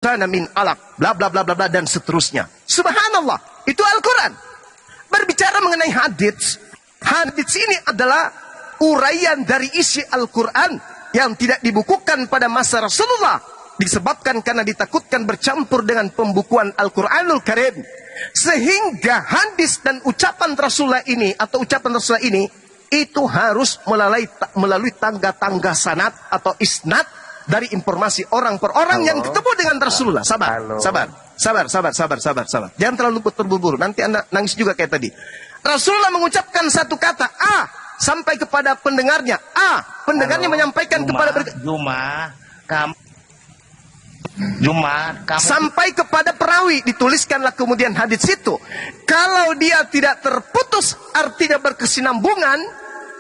sana min alaq, bla bla bla bla bla, dan seterusnya. Subhanallah, itu Al-Quran. Berbicara mengenai hadits, hadits ini adalah uraian dari isi Al-Quran yang tidak dibukukan pada masa Rasulullah, disebabkan karena ditakutkan bercampur dengan pembukuan Al-Quranul Karim. Sehingga hadis dan ucapan Rasulullah ini, atau ucapan Rasulullah ini, itu harus melalui tangga-tangga sanad atau isnad dari informasi orang per orang yang ketemu dengan Rasulullah. Sabar. Jangan terlalu terburu-buru, nanti Anda nangis juga kayak tadi. Rasulullah mengucapkan satu kata A sampai kepada pendengarnya. Pendengarnya menyampaikan kepada sampai kepada perawi, dituliskanlah kemudian hadits itu. Kalau dia tidak terputus, artinya berkesinambungan,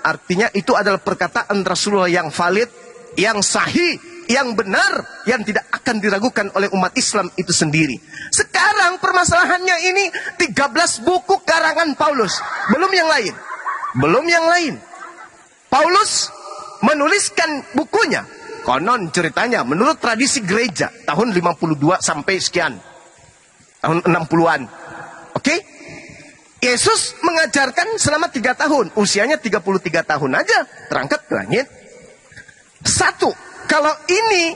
artinya itu adalah perkataan Rasulullah yang valid, yang sahih, yang benar, yang tidak akan diragukan oleh umat Islam itu sendiri. Sekarang permasalahannya ini 13 buku karangan Paulus, belum yang lain. Paulus menuliskan bukunya, konon ceritanya menurut tradisi gereja tahun 52 sampai sekian, tahun 60-an. Oke? Yesus mengajarkan selama 3 tahun, usianya 33 tahun aja terangkat ke langit. Satu, kalau ini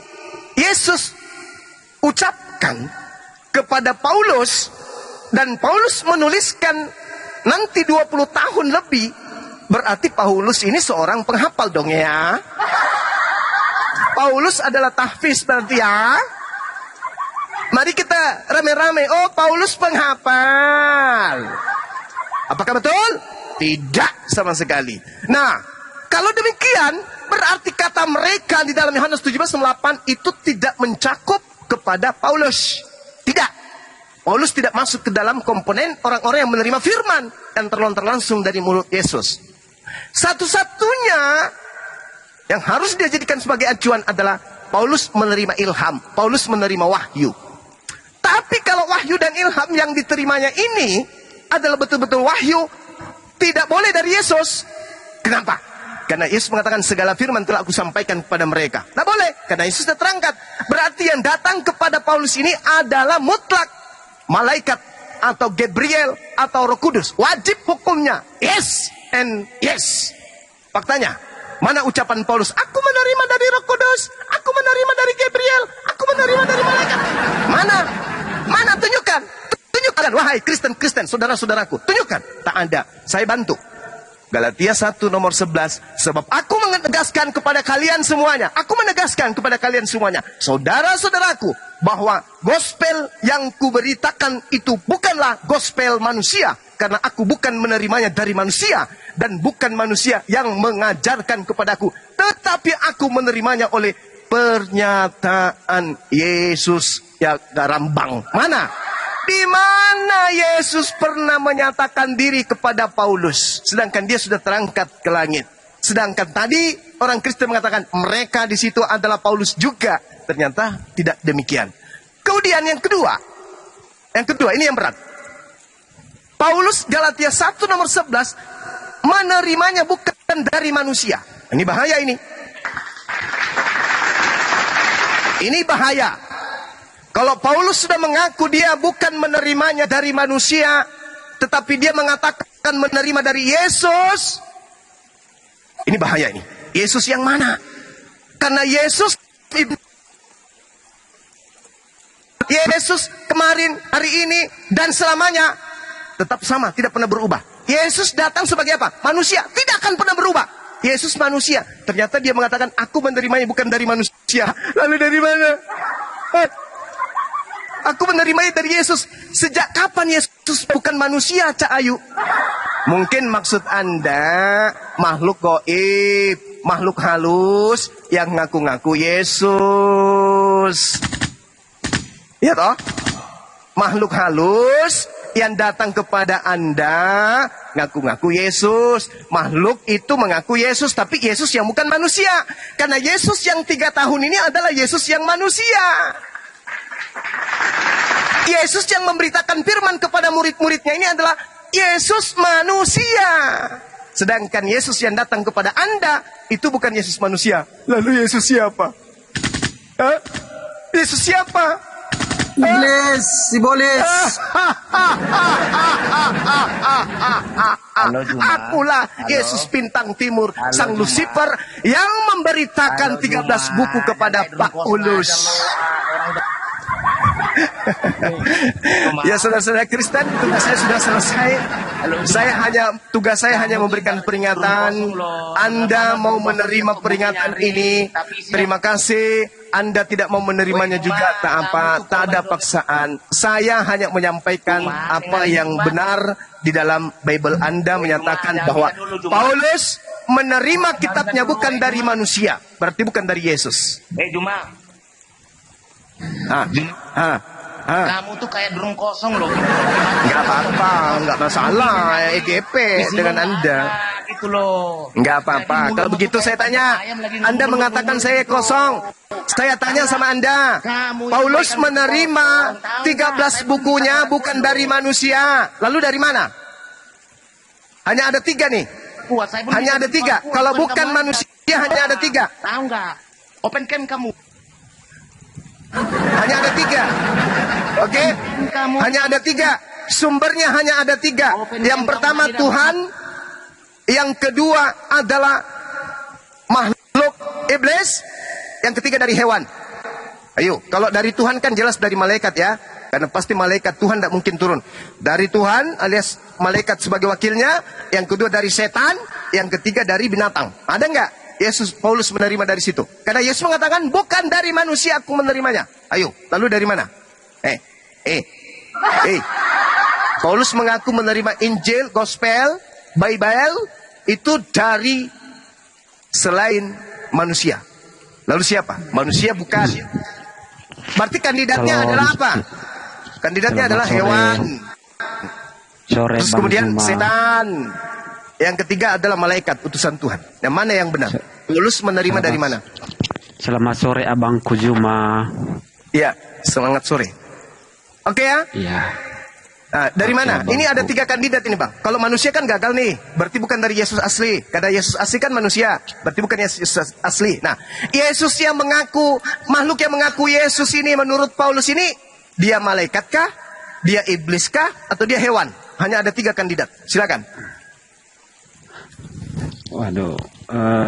Yesus ucapkan kepada Paulus, dan Paulus menuliskan nanti 20 tahun lebih, berarti Paulus ini seorang penghafal dong ya. Paulus adalah tahfiz berarti ya. Mari kita rame-rame, oh Paulus penghafal. Apakah betul? Tidak sama sekali. Nah, kalau demikian, berarti kata mereka di dalam Yohanes 17:8 itu tidak mencakup kepada Paulus. Tidak. Paulus tidak masuk ke dalam komponen orang-orang yang menerima firman yang terlontar langsung dari mulut Yesus. Satu-satunya yang harus dia jadikan sebagai acuan adalah Paulus menerima ilham, Paulus menerima wahyu. Tapi kalau wahyu dan ilham yang diterimanya ini adalah betul-betul wahyu, tidak boleh dari Yesus. Kenapa? Karena Yesus mengatakan segala firman telah aku sampaikan kepada mereka. Tidak boleh, karena Yesus sudah terangkat. Berarti yang datang kepada Paulus ini adalah mutlak malaikat atau Gabriel atau Roh Kudus. Wajib hukumnya yes and yes. Faktanya, mana ucapan Paulus? Aku menerima dari Roh Kudus, aku menerima dari Gabriel, aku menerima dari malaikat. Mana tunjukkan, wahai Kristen, saudara-saudaraku, tunjukkan. Tak ada, saya bantu. Galatia 1 nomor 11, sebab aku menegaskan kepada kalian semuanya, saudara-saudaraku, bahwa gospel yang kuberitakan itu bukanlah gospel manusia, karena aku bukan menerimanya dari manusia, dan bukan manusia yang mengajarkan kepadaku, tetapi aku menerimanya oleh pernyataan Yesus yang garambang. Mana? Di mana Yesus pernah menyatakan diri kepada Paulus, sedangkan dia sudah terangkat ke langit? Sedangkan tadi orang Kristen mengatakan mereka di situ adalah Paulus juga. Ternyata tidak demikian. Kemudian yang kedua ini yang berat. Paulus Galatia 1 nomor 11 menerimanya bukan dari manusia. Ini bahaya ini. Ini bahaya. Kalau Paulus sudah mengaku dia bukan menerimanya dari manusia, tetapi dia mengatakan menerima dari Yesus, ini bahaya ini. Yesus yang mana? Karena Yesus kemarin, hari ini, dan selamanya tetap sama, tidak pernah berubah. Yesus datang sebagai apa? Manusia, tidak akan pernah berubah. Yesus manusia. Ternyata dia mengatakan, aku menerimanya bukan dari manusia. Lalu dari mana? Aku menerimanya dari Yesus. Sejak kapan Yesus bukan manusia, Cak Ayu? Mungkin maksud Anda makhluk gaib, makhluk halus yang ngaku-ngaku Yesus. Ya toh? Makhluk halus yang datang kepada Anda ngaku-ngaku Yesus. Makhluk itu mengaku Yesus, tapi Yesus yang bukan manusia. Karena Yesus yang 3 tahun ini adalah Yesus yang manusia. Yesus yang memberitakan firman kepada murid-muridnya ini adalah Yesus manusia. Sedangkan Yesus yang datang kepada Anda itu bukan Yesus manusia. Lalu Yesus siapa? Yesus siapa? Iblis, Sibolis. Halo, Juma. Akulah Halo. Yesus Bintang Timur, Halo, sang Juma. Lucifer yang memberitakan Halo, 13 Juma. buku kepada Jangan Pak kosong Paulus. aja lo, orang udah- Juma. Ya saudara-saudara Kristen, tugas saya sudah selesai. Halo, Juma. Tugas saya hanya memberikan peringatan. Anda mau menerima peringatan ini, terima kasih. Anda tidak mau menerimanya juga, tak apa, tak ada paksaan. Saya hanya menyampaikan apa yang benar di dalam Bible. Anda menyatakan bahwa Paulus menerima kitabnya bukan dari manusia, berarti bukan dari Yesus. Juma, Kamu tuh kayak drum kosong loh. nggak apa-apa, nggak masalah. EGP dengan Anda. Gitu loh. Nggak apa-apa. Kalau begitu saya tanya, Anda mengatakan saya kosong. Saya tanya sama Anda, Paulus menerima 13 bukunya bukan dari manusia. Lalu dari mana? Hanya ada 3 nih. Hanya ada 3. Kalau bukan manusia hanya ada 3. Tahu nggak? Open cam kamu. Hanya ada 3. Oke? Hanya ada 3. Sumbernya hanya ada 3. Yang pertama Tuhan. Yang kedua adalah makhluk iblis. Yang ketiga dari hewan. Ayo, kalau dari Tuhan kan jelas dari malaikat ya. Karena pasti malaikat, Tuhan tidak mungkin turun. Dari Tuhan alias malaikat sebagai wakilnya. Yang kedua dari setan. Yang ketiga dari binatang. Ada nggak Yesus Paulus menerima dari situ? Karena Yesus mengatakan bukan dari manusia aku menerimanya. Ayo, lalu dari mana? Paulus mengaku menerima Injil, Gospel, Bible itu dari selain manusia. Lalu siapa? Manusia bukan. Berarti kandidatnya adalah apa? Kandidatnya adalah hewan. Terus kemudian setan. Yang ketiga adalah malaikat, utusan Tuhan. Yang mana yang benar? Paulus menerima dari mana? Selamat sore Abang Kujuma. Iya, selamat sore. Oke ya? Iya. Nah, dari Oke, mana? Bang. Ini ada 3 kandidat ini, Bang. Kalau manusia kan gagal nih. Berarti bukan dari Yesus asli. Karena Yesus asli kan manusia. Berarti bukan Yesus asli. Nah, Yesus yang mengaku, makhluk yang mengaku Yesus ini menurut Paulus ini, dia malaikat kah? Dia iblis kah? Atau dia hewan? Hanya ada 3 kandidat. Silakan. Waduh,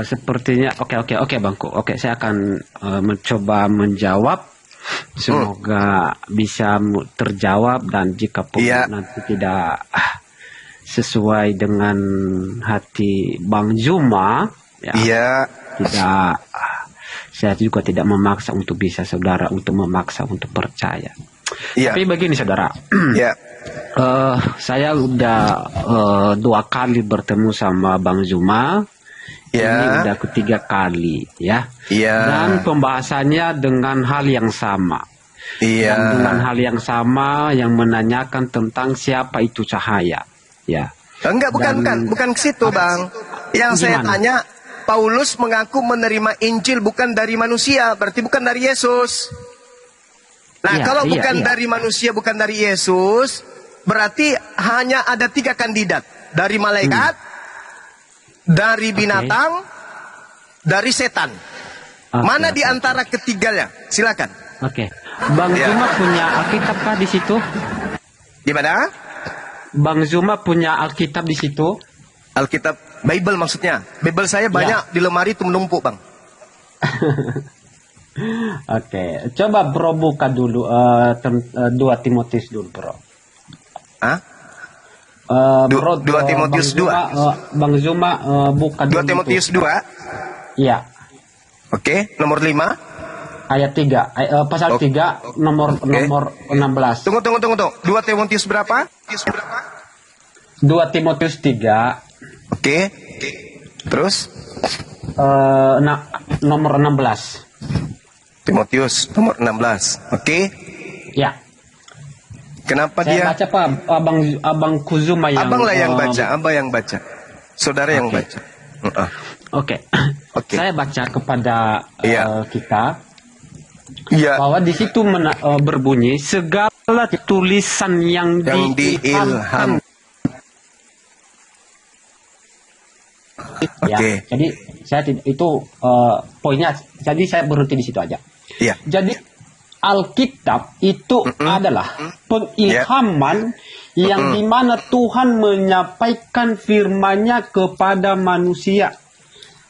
sepertinya oke Bangku. Oke, saya akan mencoba menjawab. Semoga bisa terjawab dan jika pun nanti tidak sesuai dengan hati Bang Juma, tidak, saya juga tidak memaksa untuk bisa saudara untuk memaksa untuk percaya. Tapi begini saudara, saya udah 2 kali bertemu sama Bang Juma. Ini udah ketiga kali ya. Dan pembahasannya dengan hal yang sama. Dan dengan hal yang sama yang menanyakan tentang siapa itu cahaya. Ya. Enggak, bukan ke situ, Bang. Yang saya tanya, Paulus mengaku menerima Injil bukan dari manusia, berarti bukan dari Yesus. Nah, kalau bukan dari manusia, bukan dari Yesus, berarti hanya ada 3 kandidat. Dari malaikat, dari binatang, dari setan. Mana di antara ketiganya? Silakan. Bang Zuma punya Alkitab kah di situ? Gimana? Bang Zuma punya Alkitab di situ? Alkitab, Bible maksudnya. Bible saya banyak di lemari itu menumpuk, Bang. Coba bro buka dulu 2 Timotius dulu, bro. Bro, 2 Timotius 2. Bang Zuma buka 2 Timotius 2. Iya. Oke, nomor 5. Ayat 3, pasal 3 nomor 16. Tunggu. 2 Timotius berapa? 2 Timotius 3. Oke. Terus? Nomor 16. Timotius nomor 16. Oke. Ya. Kenapa saya baca Pak, Abang Kuzuma yang Abang lah yang baca, Abang yang baca. Saudara yang baca. Oke. Saya baca kepada kita bahwa di situ berbunyi segala tulisan yang diilham. Jadi saya itu poinnya. Jadi saya berhenti di situ aja. Jadi Alkitab itu adalah pengilhaman yang dimana Tuhan menyampaikan firman-Nya kepada manusia.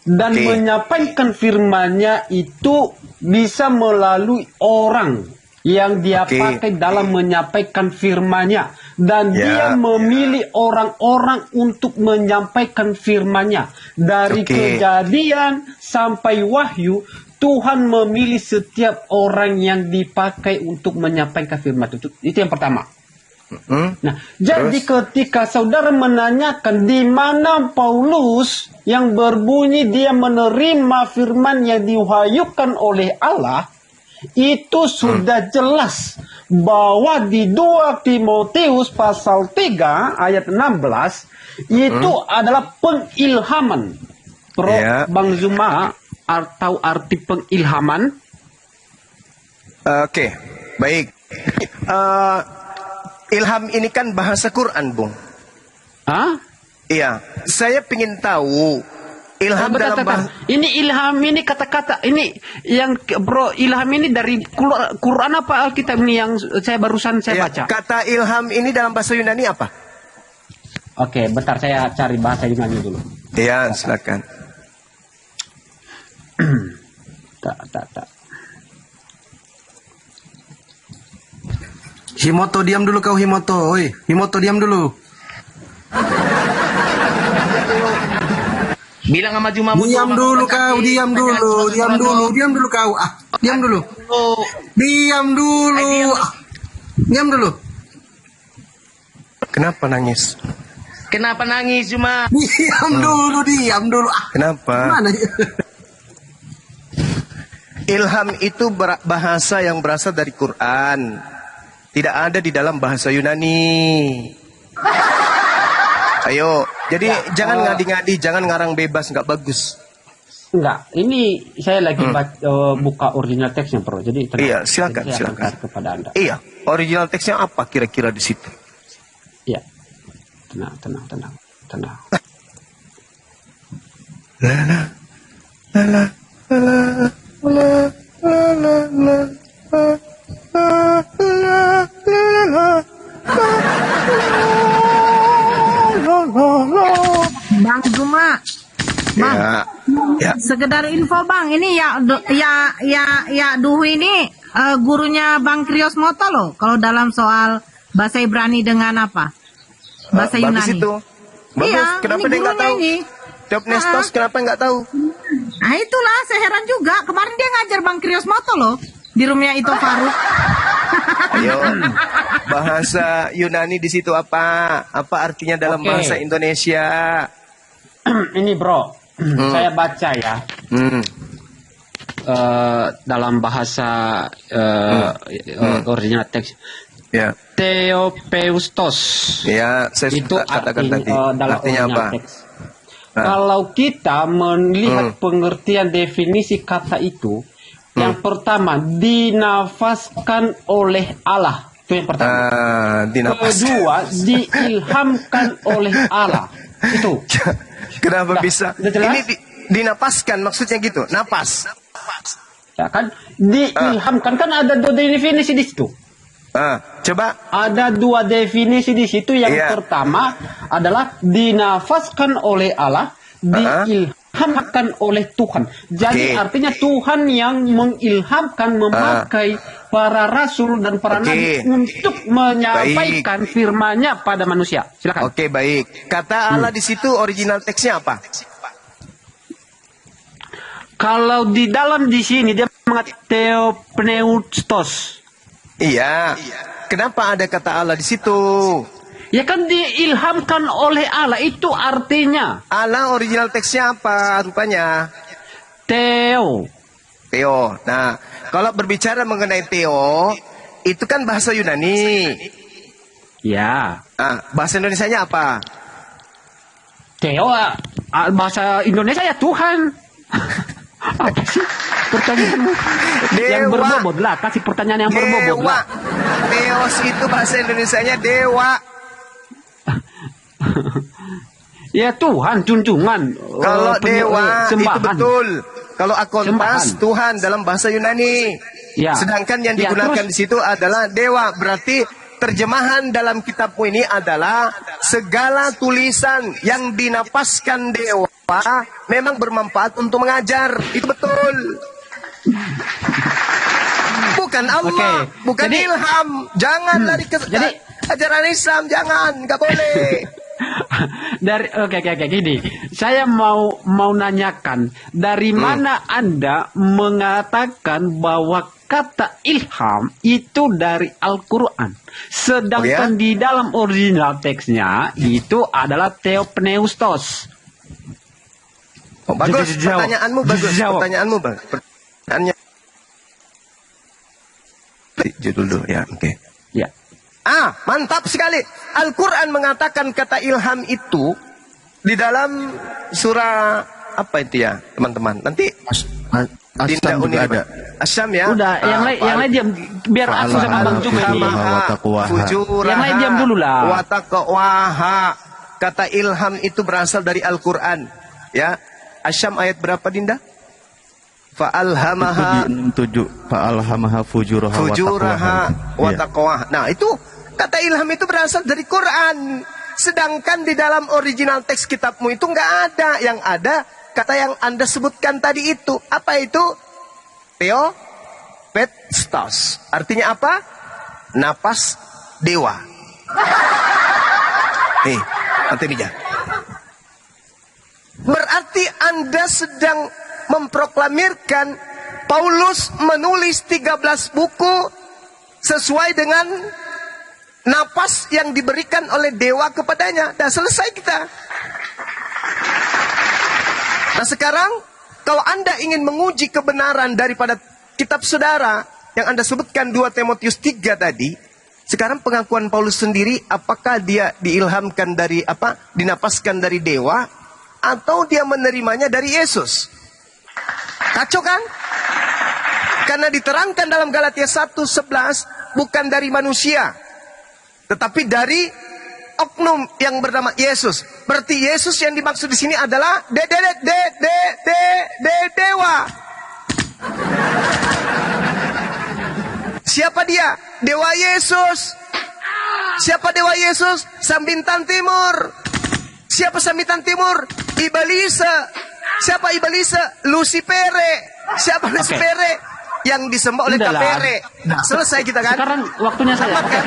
Dan menyampaikan firman-Nya itu bisa melalui orang yang dia pakai dalam menyampaikan firman-Nya. Dan dia memilih orang-orang untuk menyampaikan firman-Nya. Dari Kejadian sampai Wahyu, Tuhan memilih setiap orang yang dipakai untuk menyampaikan firman itu. Itu yang pertama. Nah, jadi ketika saudara menanyakan di mana Paulus yang berbunyi dia menerima firman yang diwahyukan oleh Allah, itu sudah jelas bahwa di 2 Timotius pasal 3 ayat 16 itu adalah pengilhaman. Bang Zuma, atau arti pengilhaman? Oke, baik. Ilham ini kan bahasa Quran, Bung. Iya, saya ingin tahu ilham dalam bahasa. Ini ilham ini kata-kata ini yang bro, ilham ini dari Quran apa Alkitab ini yang saya barusan baca? Kata ilham ini dalam bahasa Yunani apa? Oke, bentar saya cari bahasa Yunani dulu. Iya, silakan. Tak. Himoto, diam dulu kau, Himoto. Oi, Himoto, diam dulu. Bilang sama Juma. Diam dulu kau, diam dulu kau. Diam dulu. Diam dulu. Kenapa nangis? Kenapa nangis, Juma? Diam dulu. Kenapa? Mana? Ilham itu bahasa yang berasal dari Quran. Tidak ada di dalam bahasa Yunani. Ayo, jadi jangan ngadi-ngadi, jangan ngarang bebas, nggak bagus. Enggak, ini saya lagi buka original teksnya, Bro. Jadi iya, silakan. Kepada Anda. Iya, original teksnya apa kira-kira di situ? Iya. Tenang. Bang Zuma, Bang, sekedar info Bang, ini ya Duhu ini gurunya Bang Kriosmoto loh. Kalau dalam soal bahasa Ibrani dengan apa? Bahasa Yunani. Bagus itu. Bagus. Iya, Kenapa ini dia nggak tahu? Job Nestos kenapa nggak tahu? Nah itulah, saya heran juga. Kemarin dia ngajar Bang Kriosmoto loh di rumahnya itu Faruk. Ayo, bahasa Yunani di situ apa? Apa artinya dalam bahasa Indonesia? Ini Bro, saya baca ya. Dalam bahasa original teks. Ya. Theopeustos. Ya, saya itu katakan tadi. Dalam artinya apa? Teks. Kalau kita melihat pengertian definisi kata itu, yang pertama dinafaskan oleh Allah. Itu yang pertama. Kedua, diilhamkan oleh Allah. Itu. Kenapa bisa? Ini dinapaskan maksudnya gitu. Napas. Ya kan? Diilhamkan kan ada dua definisi di situ. Coba. Ada dua definisi di situ. Yang pertama adalah dinafaskan oleh Allah, diilhamkan oleh Tuhan. Jadi artinya Tuhan yang mengilhamkan, memakai para rasul dan para nabi untuk menyampaikan firman-Nya pada manusia. Silakan. Oke, baik. Kata Allah di situ original teksnya apa? Kalau di dalam di sini dia mengatakan theopneustos. Iya. Kenapa ada kata Allah di situ? Ya kan diilhamkan oleh Allah, itu artinya. Allah original teksnya apa rupanya? Theo. Nah, kalau berbicara mengenai Theo, itu kan bahasa Yunani. Ya. Bahasa Indonesianya apa? Theo, bahasa Indonesia ya Tuhan. Apa sih pertanyaanmu? Yang berbobot lah, kasih pertanyaan yang berbobot lah. Theos itu bahasa Indonesianya dewa. Ya Tuhan, junjungan. Kalau dewa sembahan. itu betul. Kalau akontas Tuhan dalam bahasa Yunani. Ya. Sedangkan yang Ya, digunakan terus- di situ adalah dewa. Berarti terjemahan dalam kitabmu ini adalah segala tulisan yang dinapaskan dewa memang bermanfaat untuk mengajar. Itu betul. Bukan Allah, Oke. bukan Jadi- ilham. Jangan lari ke Jadi- ajaran Islam, jangan, nggak boleh. Oke gini. Saya mau nanyakan dari mana Anda mengatakan bahwa kata ilham itu dari Al-Qur'an, sedangkan Oh, ya? di dalam original teksnya itu adalah theopneustos. Oh, bagus, Jawab. pertanyaanmu bagus, Jawab. pertanyaanmu bagus. Pertanyaannya judul dulu ya, oke. Ya. Mantap sekali. Al-Quran mengatakan kata ilham itu di dalam surah apa itu ya, teman-teman? Nanti Dinda Asam Uni juga ada. Asyam ya. Udah, yang lain diam biar aku sama Bang Juma ini. Yang lain diam dulu lah. Wataqwaha. Kata ilham itu berasal dari Al-Quran. Ya. Asyam ayat berapa, Dinda? Fa'alhamaha 67 fa'alhamaha fujuraha wa taqwaha. Nah, itu kata ilham itu berasal dari Quran. Sedangkan di dalam original teks kitabmu itu nggak ada. Yang ada kata yang Anda sebutkan tadi itu. Apa itu? Theopneustos. Artinya apa? Napas dewa. Nih, nanti bija. Berarti Anda sedang memproklamirkan Paulus menulis 13 buku sesuai dengan napas yang diberikan oleh dewa kepadanya. Dan selesai kita. Nah sekarang, kalau Anda ingin menguji kebenaran daripada kitab saudara yang Anda sebutkan 2 Timotius 3 tadi, sekarang pengakuan Paulus sendiri, apakah dia diilhamkan dari apa? Dinapaskan dari dewa atau dia menerimanya dari Yesus? Kacau kan? Karena diterangkan dalam Galatia 1:11 bukan dari manusia, tetapi dari oknum yang bernama Yesus. Berarti Yesus yang dimaksud di sini adalah dewa. Siapa dia? Dewa Yesus. Siapa dewa Yesus? Sambintan Timur. Siapa Sambintan Timur? Ibalisa. Siapa Ibalisa? Lucifere. Siapa Lucifere? Yang disembah oleh Udahlah. Kapere. Nah, selesai kita kan? Sekarang waktunya saya. Tamat kan?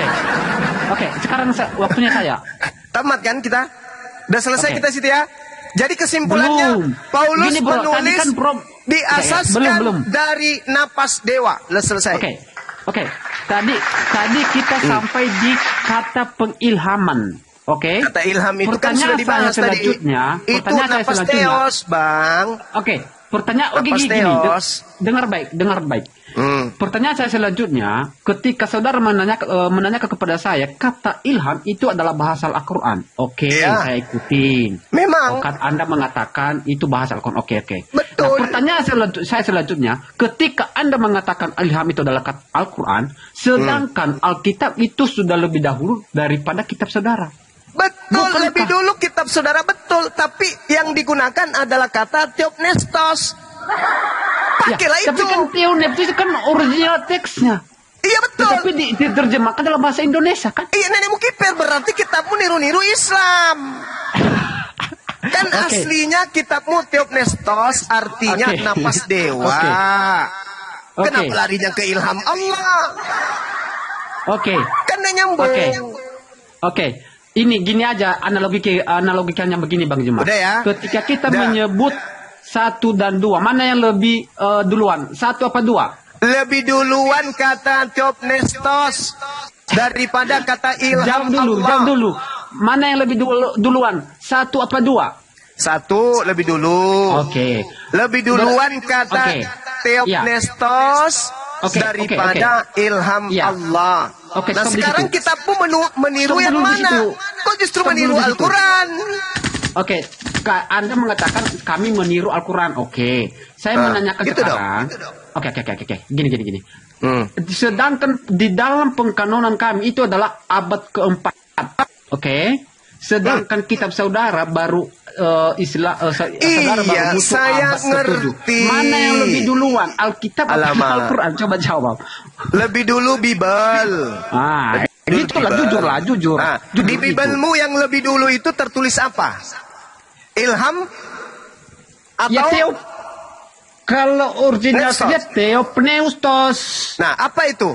Oke, sekarang waktunya saya. Tamat kan kita? Udah selesai Oke. kita situ ya? Jadi kesimpulannya, Belum. Paulus Gini, bro, tadi menulis kan diasaskan belum. dari napas dewa. Udah selesai. Oke. Tadi kita sampai di kata pengilhaman. Oke. Kata ilham itu kan sudah dibahas tadi. Itu napas teos, Bang. Oke. Pertanyaan Napas gini. teos. Dengar baik. Pertanyaan saya selanjutnya, ketika saudara menanyakan kepada saya, kata ilham itu adalah bahasa Al-Quran. Oke, Ya. saya ikutin. Memang. Anda mengatakan itu bahasa Al-Quran. Oke. Betul. Nah, pertanyaan saya selanjutnya, ketika Anda mengatakan ilham itu adalah kata Al-Quran, sedangkan Alkitab itu sudah lebih dahulu daripada kitab saudara. Betul, Bukankah? lebih dulu kitab saudara betul. Tapi yang digunakan adalah kata theopneustos. Pakailah Tapi itu. kan theopneustos itu kan original teksnya. Iya betul. Tetapi diterjemahkan dalam bahasa Indonesia kan? Iya, nenekmu kiper berarti kitabmu niru-niru Islam. Kan Oke. aslinya kitabmu theopneustos artinya Oke. napas dewa. Oke. Kenapa larinya ke ilham Allah? Oke. Kan dia nyambung. Oke. Ini gini aja analogikannya begini Bang Juma. Udah ya? Ketika kita Udah. menyebut 1 dan 2, mana yang lebih duluan? 1 apa 2? Lebih duluan kata theopneustos daripada kata ilham Jawab dulu. Mana yang lebih duluan? 1 apa 2? 1 lebih dulu. Oke. Lebih duluan kata Oke. theopneustos Oke, daripada ilham Ya. Allah. Oke, Nah stop di sekarang situ. kitabmu meniru Stop yang dulu di mana? situ. Kok justru Stop meniru dulu di situ. Al-Quran? Oke, Anda mengatakan kami meniru Al-Quran. Oke, saya menanyakan gitu dong, sekarang. gitu dong. Oke. Gini. Sedangkan di dalam pengkanonan kami itu adalah abad keempat. Oke, Sedangkan kitab saudara baru saudara baru Iya, butuh saya abad ke-7. ngerti. Mana yang lebih duluan? Alkitab atau Alamak. Al-Quran? Coba jawab. Lebih dulu Bible. Ah, Dulu itulah Bible. jujur. Nah, Jujur di itu. Biblemu yang lebih dulu itu tertulis apa? Ilham atau Ya Theo, kalau original Pneustos. saja Theopneustos. Nah, apa itu?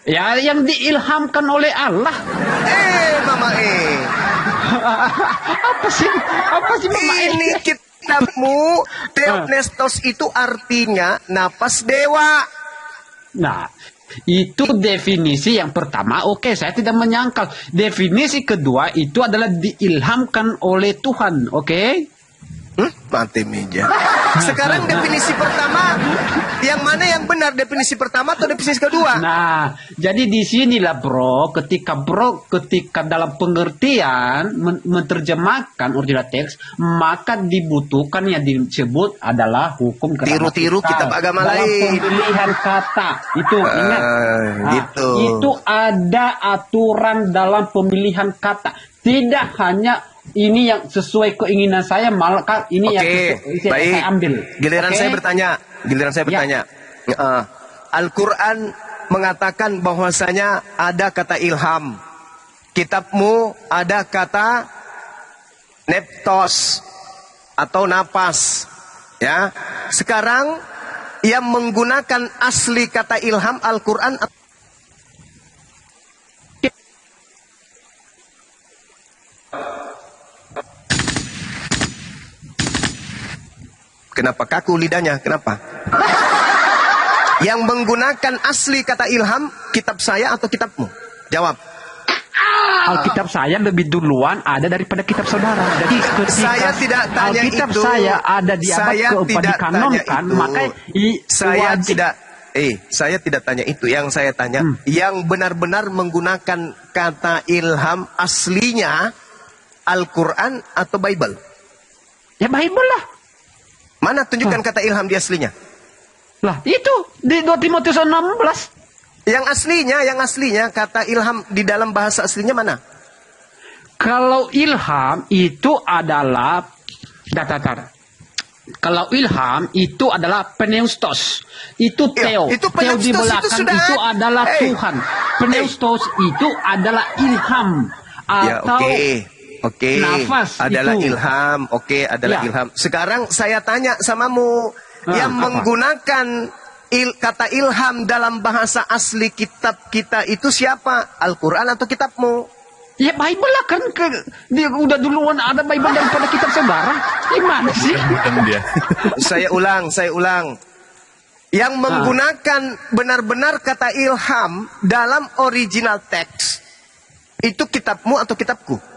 Ya, yang diilhamkan oleh Allah. Mama Apa sih Mama Ini kitabmu Theopneustos itu artinya napas dewa. Nah, itu definisi yang pertama. Oke, saya tidak menyangkal. Definisi kedua itu adalah diilhamkan oleh Tuhan. Oke? Mati meja. Sekarang definisi pertama, yang mana yang benar, definisi pertama atau definisi kedua? Nah, jadi di sinilah ketika dalam pengertian menerjemahkan original teks, maka dibutuhkan yang disebut adalah hukum gramatikal. Tiru-tiru kitab agama dalam lain. pemilihan kata. Itu ingat. Gitu. Itu ada aturan dalam pemilihan kata. Tidak hanya ini yang sesuai keinginan saya, maka ini yang baik. saya ambil. Giliran Oke? saya bertanya. Al-Quran mengatakan bahwasanya ada kata ilham. Kitabmu ada kata neptos atau napas. Ya. Sekarang yang menggunakan asli kata ilham Al-Quran. Kenapa kaku lidahnya? Kenapa? Yang menggunakan asli kata ilham, kitab saya atau kitabmu? Jawab. Alkitab saya lebih duluan ada daripada kitab saudara. Jadi ketika Saya tidak tanya Alkitab itu. saya ada di abad Saya keempat tidak dikanonkan, tanya itu. maka saya tidak tanya itu. Yang saya tanya, yang benar-benar menggunakan kata ilham aslinya Al-Quran atau Bible? Ya Bible lah. Mana tunjukkan kata ilham di aslinya? Lah itu di 2 Timotius 16. Yang aslinya kata ilham di dalam bahasa aslinya mana? Kalau ilham itu adalah Kalau ilham itu adalah pneustos. Itu Theo. Itu Theo di pneustos belakang itu sudah itu adalah Hey. Tuhan. Pneustos itu adalah ilham Ya, atau Oke, nafas adalah itu. ilham. Oke, adalah Ya. ilham. Sekarang saya tanya samamu, yang apa? menggunakan kata ilham dalam bahasa asli kitab kita itu siapa? Al-Quran atau kitabmu? Ya Bible lah kan dia udah duluan ada Bible daripada kitab saudara. Gimana sih? Saya ulang. Yang menggunakan benar-benar kata ilham dalam original teks itu kitabmu atau kitabku?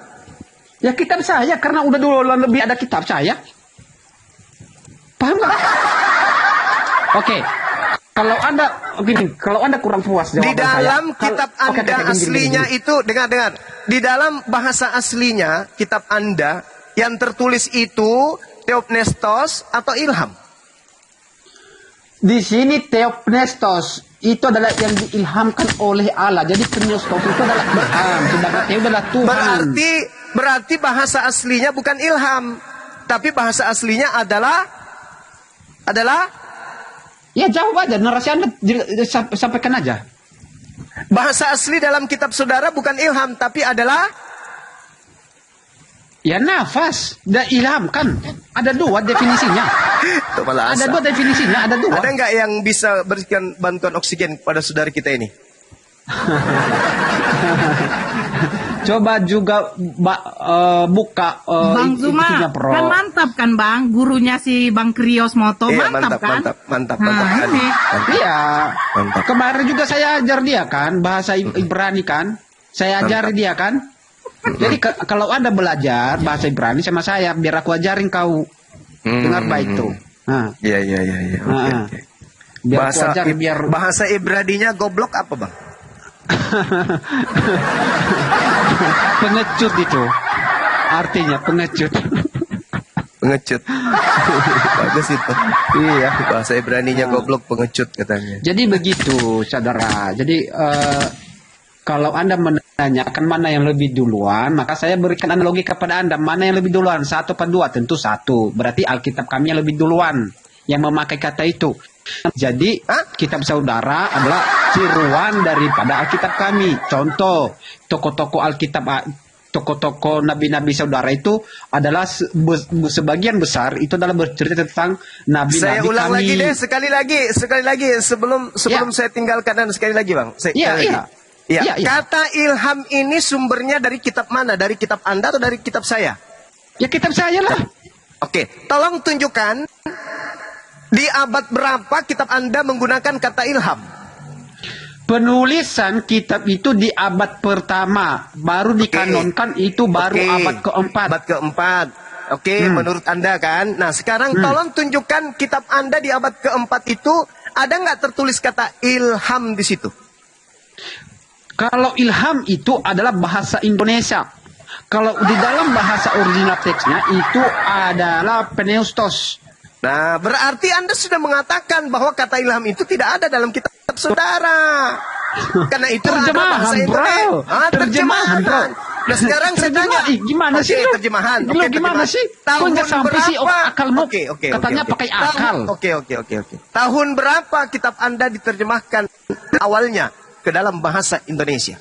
Ya kitab saya karena udah duluan lebih ada kitab saya. Paham nggak? Oke. Kalau anda kurang puas jawaban Di dalam saya, kitab Anda aslinya itu, dengar. Di dalam bahasa aslinya kitab Anda yang tertulis itu Theopneustos atau ilham? Di sini Theopneustos itu adalah yang diilhamkan oleh Allah. Jadi Pneustos itu adalah ilham, sedangkan Theo adalah Tuhan. Berarti bahasa aslinya bukan ilham, tapi bahasa aslinya adalah Ya jawab aja, narasi Anda sampaikan aja. bahasa asli dalam kitab saudara bukan ilham, tapi adalah Ya nafas, dan ilham kan. Ada 2 definisinya. Ada 2 definisinya, ada 2. Ada nggak yang bisa berikan bantuan oksigen pada saudara kita ini? Coba juga buka Bang Zuma, itunya, Pro. kan mantap kan Bang, gurunya si Bang Krios Moto, Iya, mantap kan? mantap. Nah, ini. Iya. Mantap. Kemarin juga saya ajar dia kan bahasa Ibrani kan. Saya ajari dia kan. Jadi kalau Anda belajar bahasa Ibrani sama saya biar aku ajarin kau. Dengar baik tuh. Nah, Iya. Oke. biar aku ajar biar Bahasa Ibraninya goblok apa, Bang? pengecut itu. Artinya pengecut. Pengecut. Bagus itu. Iya, bahasa Ibraninya goblok, pengecut katanya. Jadi begitu, saudara. Jadi Kalau Anda menanyakan mana yang lebih duluan, maka saya berikan analogi kepada Anda. Mana yang lebih duluan? 1 apa 2? Tentu 1. Berarti Alkitab kami yang lebih duluan yang memakai kata itu. Jadi kitab saudara adalah tiruan daripada Alkitab kami. Contoh, tokoh-tokoh Alkitab, tokoh-tokoh nabi-nabi saudara itu adalah sebagian besar itu adalah bercerita tentang nabi-nabi kami. Saya ulang lagi deh, sekali lagi sebelum saya tinggalkan dan sekali lagi Bang. Ya. Kata ilham ini sumbernya dari kitab mana? Dari kitab Anda atau dari kitab saya? Ya kitab saya lah. Oke, tolong tunjukkan di abad berapa kitab Anda menggunakan kata ilham? Penulisan kitab itu di abad pertama, baru dikanonkan itu baru abad keempat. Abad keempat. Menurut Anda kan? Nah, sekarang tolong tunjukkan kitab Anda di abad keempat itu ada nggak tertulis kata ilham di situ? Kalau ilham itu adalah bahasa Indonesia. Kalau di dalam bahasa original teksnya itu adalah pneustos. Nah, berarti Anda sudah mengatakan bahwa kata ilham itu tidak ada dalam kitab saudara. Karena itu terjemahan, bahasa Indonesia. Terjemahan, bro. Nah, sekarang saya tanya, gimana sih? Terjemahan. Gimana sih? Tahun sampai sih akalmu? Katanya pakai akal. Oke. Tahun berapa kitab Anda diterjemahkan awalnya ke dalam bahasa Indonesia?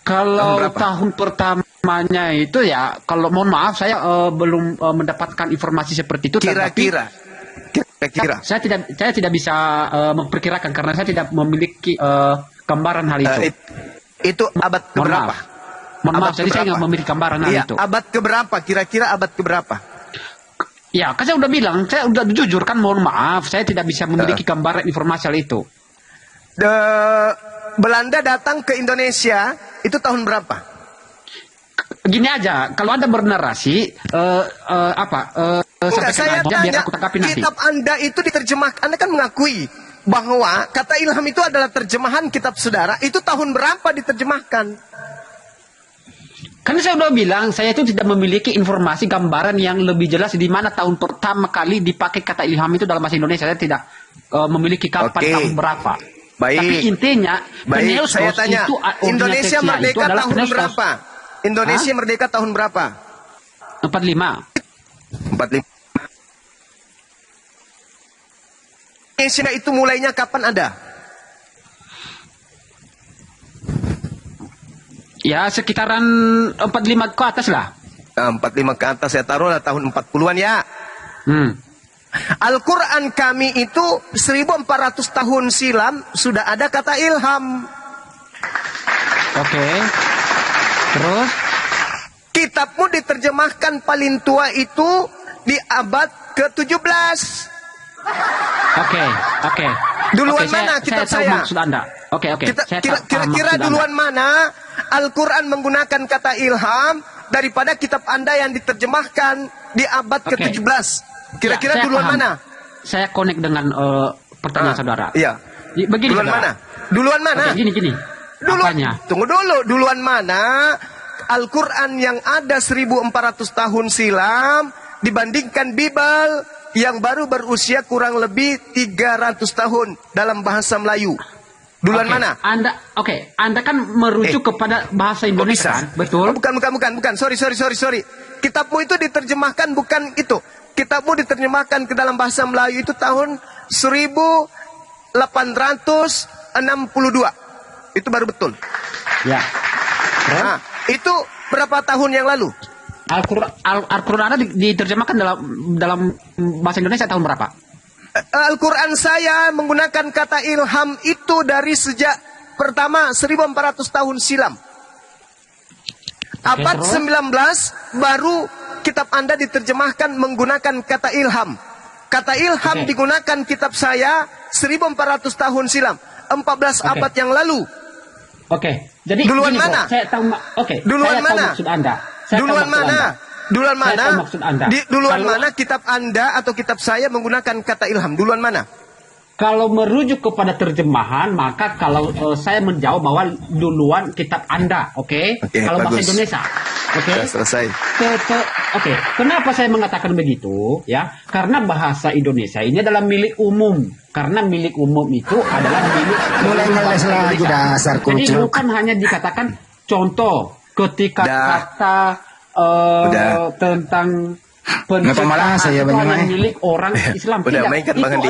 Kalau tahun pertamanya itu ya, kalau mohon maaf saya belum mendapatkan informasi seperti itu. Kira-kira. Saya tidak bisa memperkirakan karena saya tidak memiliki gambaran hal itu. Itu abad keberapa? Mohon maaf, jadi saya nggak memiliki gambaran hal itu. Abad keberapa? Kira-kira abad keberapa? Ya, kan saya udah bilang, saya udah jujur kan, mohon maaf, saya tidak bisa memiliki gambaran informasi hal itu. Belanda datang ke Indonesia itu tahun berapa? Gini aja, kalau Anda bernarasi saya tanya, biar aku tangkapi nanti. Kitab Anda itu diterjemahkan, Anda kan mengakui bahwa kata ilham itu adalah terjemahan kitab saudara. Itu tahun berapa diterjemahkan? Karena saya udah bilang, saya itu tidak memiliki informasi gambaran yang lebih jelas di mana tahun pertama kali dipakai kata ilham itu dalam bahasa Indonesia. Saya tidak memiliki tahun berapa. Tapi intinya, saya tanya, itu Indonesia merdeka tahun berapa? Indonesia merdeka tahun berapa? 45. Indonesia itu mulainya kapan ada? Ya, sekitaran 45 ke atas lah. 45 ke atas, saya taruh lah tahun 40-an ya. Al-Quran kami itu 1400 tahun silam sudah ada kata ilham. Oke. Terus? Kitabmu diterjemahkan paling tua itu di abad ke-17. Oke. Duluan mana kitab saya? Maksud Anda. Oke. Kira-kira duluan mana Al-Quran menggunakan kata ilham daripada kitab Anda yang diterjemahkan di abad ke-17? Kira-kira duluan mana? Saya connect dengan pertanyaan saudara. Iya. Begini, Duluan mana? Oke, gini. Tunggu dulu. Duluan mana Al-Quran yang ada 1400 tahun silam dibandingkan Bible yang baru berusia kurang lebih 300 tahun dalam bahasa Melayu? Duluan mana? Anda kan merujuk kepada bahasa Indonesia, kan? Betul? Bukan. Sorry. Kitabmu itu diterjemahkan bukan itu. Kitabmu diterjemahkan ke dalam bahasa Melayu itu tahun 1862. Itu baru betul. Ya. Nah, itu berapa tahun yang lalu? Al-Quran Anda diterjemahkan dalam bahasa Indonesia tahun berapa? Al-Quran saya menggunakan kata ilham itu dari sejak pertama 1400 tahun silam. Abad 19 baru kitab Anda diterjemahkan menggunakan kata ilham. Kata ilham digunakan kitab saya 1400 tahun silam, 14 abad yang lalu. Jadi duluan mana? Saya tahu. Duluan mana? Duluan mana kitab Anda atau kitab saya menggunakan kata ilham? Duluan mana? Kalau merujuk kepada terjemahan, maka kalau saya menjawab bahwa duluan kitab Anda, kalau bahasa Indonesia. Oke. Sudah selesai. Oke. Kenapa saya mengatakan begitu? Ya, karena bahasa Indonesia ini adalah milik umum. Karena milik umum itu adalah milik Mulai ngeles lagi dasar Jadi kucing. bukan hanya dikatakan contoh ketika Udah. kata Udah. tentang Nggak tahu malah saya itu hanya bagaimana. milik orang Islam. Udah, Tidak. mainkan Itu Bang Andi.